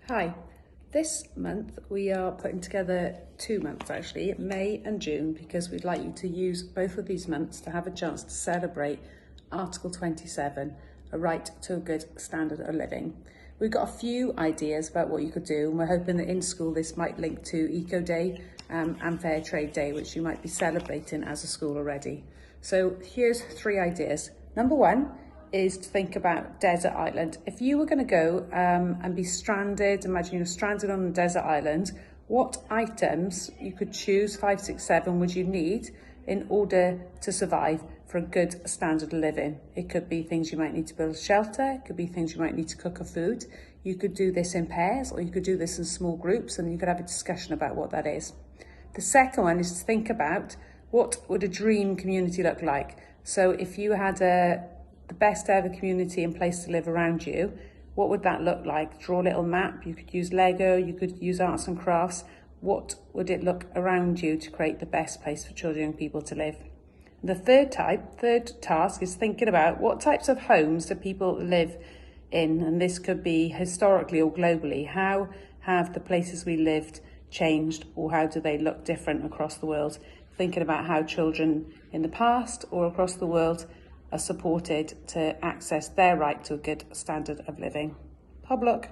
Hi, this month we are putting together 2 months actually, May and June, because we'd like you to use both of these months to have a chance to celebrate Article 27, a right to a good standard of living. We've got a few ideas about what you could do, and we're hoping that in school this might link to Eco Day and Fair Trade Day, which you might be celebrating as a school already. So here's 3 ideas. Number 1 is to think about desert island. If you were going to go and be stranded, imagine you're stranded on a desert island, what items you could choose, 5, 6, 7, would you need in order to survive for a good standard of living? It could be things you might need to build a shelter, it could be things you might need to cook a food. You could do this in pairs, or you could do this in small groups, and you could have a discussion about what that is. The second one is to think about what would a dream community look like. So if you had the best ever community and place to live around you, what would that look like? Draw a little map. You could use Lego, you could use arts and crafts. What would it look around you to create the best place for children and people to live? The third task is thinking about what types of homes do people live in, and this could be historically or globally. How have the places we lived changed, or how do they look different across the world? Thinking about how children in the past or across the world are supported to access their right to a good standard of living. Pub luck.